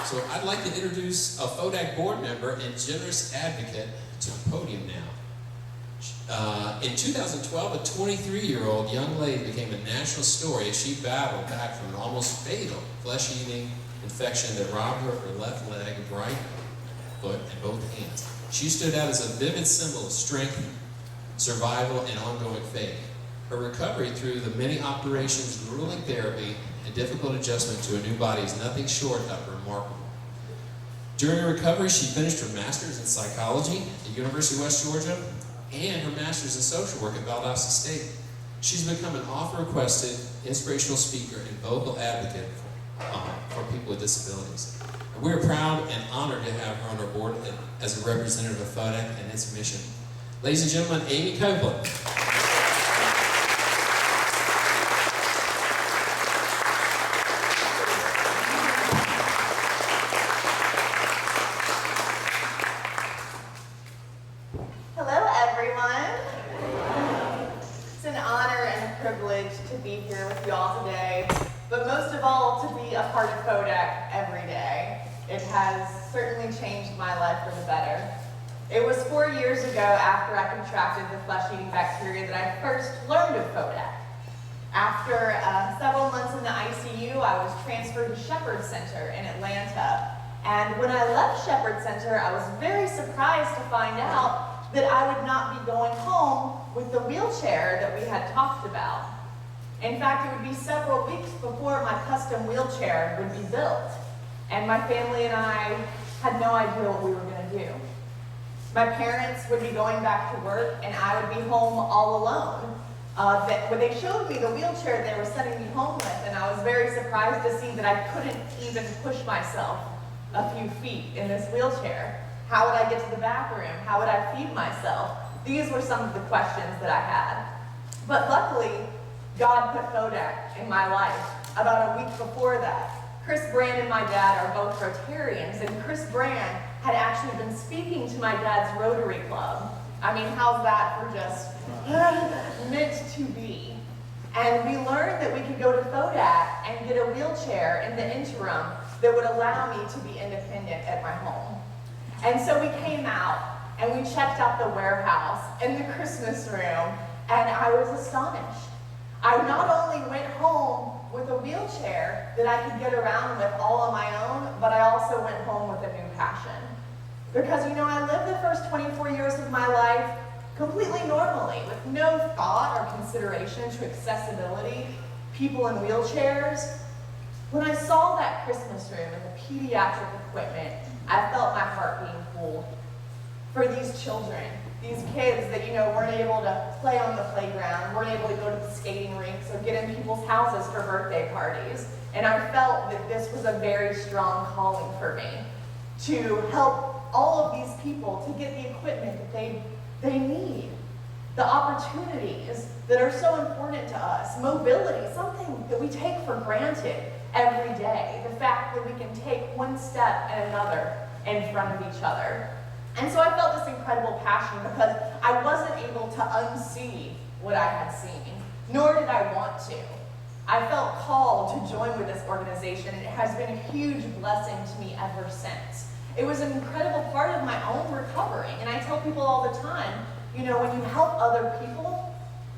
So I'd like to introduce a FODAC board member and generous advocate to the podium now. In 2012, a 23-year-old young lady became a national story as she battled back from an almost fatal flesh-eating infection that robbed her left leg, right foot, and both hands. She stood out as a vivid symbol of strength, survival, and ongoing faith. Her recovery through the many operations, grueling therapy, and difficult adjustment to a new body is nothing short of remarkable. During her recovery, she finished her master's in psychology at the University of West Georgia and her master's in social work at Valdosta State. She's become an oft-requested inspirational speaker and vocal advocate for people with disabilities. And we're proud and honored to have her on our board as a representative of FODAC and its mission. Ladies and gentlemen, Amy Copeland. Hello, everyone. It's an honor and a privilege to be here with you all today, but most of all, to be a part of FODAC every day. It has certainly changed my life for the better. It was 4 years ago after I contracted the flesh-eating bacteria that I first learned of FODAC. After several months in the ICU, I was transferred to Shepherd Center in Atlanta. And when I left Shepherd Center, I was very surprised to find out that I would not be going home with the wheelchair that we had talked about. In fact, it would be several weeks before my custom wheelchair would be built. And my family and I had no idea what we were going to do. My parents would be going back to work, and I would be home all alone. When they showed me the wheelchair they were sending me home with, and I was very surprised to see that I couldn't even push myself a few feet in this wheelchair. How would I get to the bathroom? How would I feed myself? These were some of the questions that I had. But luckily, God put FODAC in my life about a week before that. Chris Brand and my dad are both Rotarians, and Chris Brand had actually been speaking to my dad's Rotary Club. I mean, how's that for just meant to be? And we learned that we could go to FODAC and get a wheelchair in the interim that would allow me to be independent at my home. And so we came out and we checked out the warehouse and the Christmas room, and I was astonished. I not only went home with a wheelchair that I could get around with all on my own, but I also went home with a new passion. Because, you know, I lived the first 24 years of my life completely normally, with no thought or consideration to accessibility, people in wheelchairs. When I saw that Christmas room and the pediatric equipment, I felt my heart being pulled for these children, these kids that, you know, weren't able to play on the playground, weren't able to go to the skating rinks or get in people's houses for birthday parties. And I felt that this was a very strong calling for me to help all of these people to get the equipment that they need, the opportunities that are so important to us, mobility, something that we take for granted every day, the fact that we can take one step and another in front of each other. And so I felt this incredible passion because I wasn't able to unsee what I had seen, nor did I want to. I felt called to join with this organization, and it has been a huge blessing to me ever since. It was an incredible part of my own recovery, and I tell people all the time, you know, when you help other people,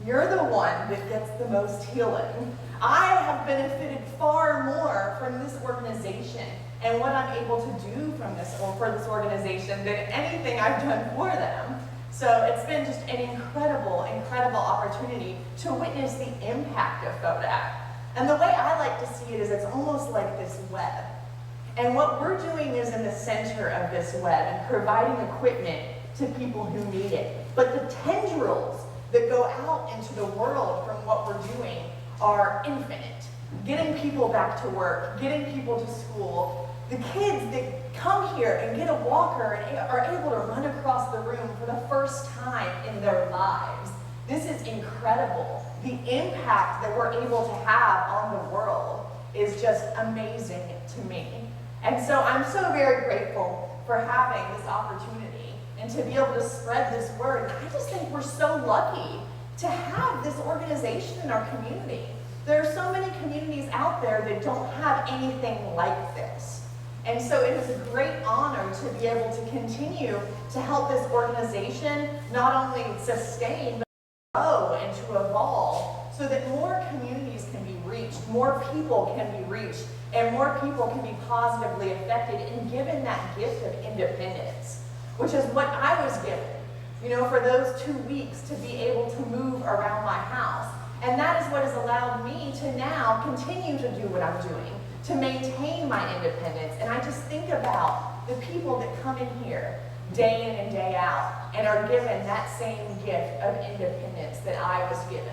you're the one that gets the most healing. I have benefited far more from this organization and what I'm able to do for this organization than anything I've done for them. So it's been just an incredible, incredible opportunity to witness the impact of FODAC. And the way I like to see it is it's almost like this web. And what we're doing is in the center of this web and providing equipment to people who need it. But the tendrils that go out into the world from what we're doing are infinite. Getting people back to work, getting people to school, the kids that come here and get a walker and are able to run across the room for the first time in their lives. This is incredible. The impact that we're able to have on the world is just amazing to me. And so I'm so very grateful for having this opportunity and to be able to spread this word. I just think we're so lucky to have this organization in our community. There are so many communities out there that don't have anything like this. And so it is a great honor to be able to continue to help this organization not only sustain, but grow and to evolve so that more communities can be reached, more people can be reached, and more people can be positively affected and given that gift of independence, which is what I was given, you know, for those 2 weeks to be able to move around my house. And that is what has allowed me to now continue to do what I'm doing, to maintain my independence. And I just think about the people that come in here day in and day out and are given that same gift of independence that I was given.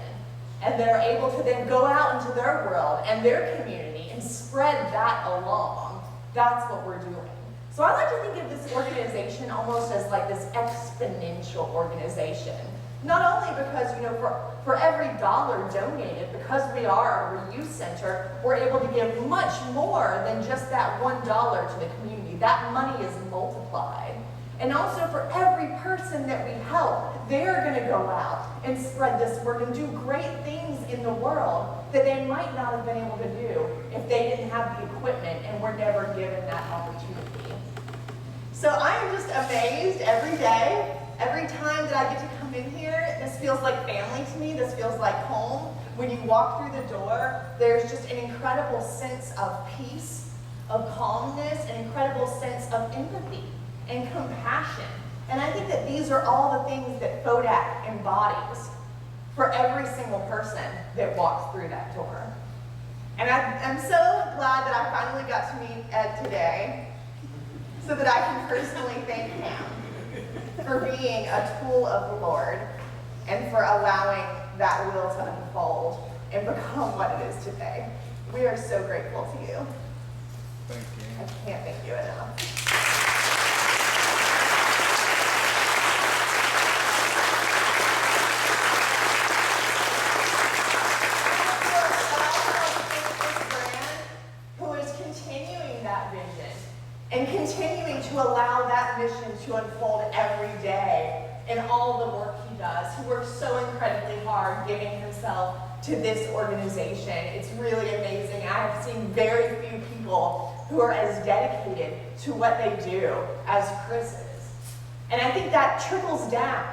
And they're able to then go out into their world and their community and spread that along. That's what we're doing. So I like to think of this organization almost as like this exponential organization. Not only because, you know, for every dollar donated, because we are a reuse center, we're able to give much more than just that $1 to the community. That money is multiplied. And also for every person that we help, they're going to go out and spread this word and do great things in the world that they might not have been able to do if they didn't have the equipment and were never given that opportunity. So I am just amazed every day. Every time that I get to come in here, this feels like family to me. This feels like home. When you walk through the door, there's just an incredible sense of peace, of calmness, an incredible sense of empathy and compassion. And I think that these are all the things that FODAC embodies for every single person that walks through that door. And I'm so glad that I finally got to meet Ed today so that I can personally thank him for being a tool of the Lord and for allowing that will to unfold and become what it is today. We are so grateful to you. Thank you. I can't thank you enough. Who is continuing that vision and continuing to allow that mission to unfold every day in all the work he does. He works so incredibly hard giving himself to this organization. It's really amazing. I have seen very few people who are as dedicated to what they do as Chris is. And I think that trickles down,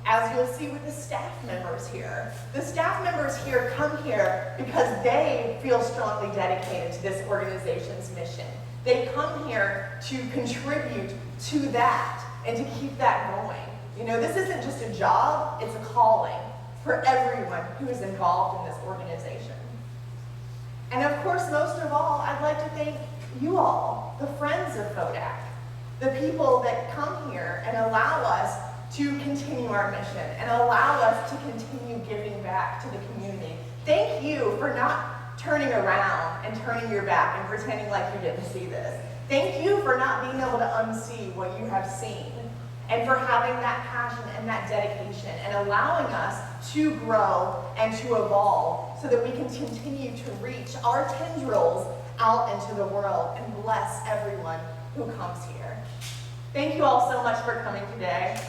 as you'll see with the staff members here. The staff members here come here because they feel strongly dedicated to this organization's mission. They come here to contribute to that and to keep that going. You know, this isn't just a job, it's a calling for everyone who is involved in this organization. And of course, most of all, I'd like to thank you all, the friends of FODAC, the people that come here and allow us to continue our mission and allow us to continue giving back to the community. Thank you for not turning around and turning your back and pretending like you didn't see this. Thank you for not being able to unsee what you have seen and for having that passion and that dedication and allowing us to grow and to evolve so that we can continue to reach our tendrils out into the world and bless everyone who comes here. Thank you all so much for coming today.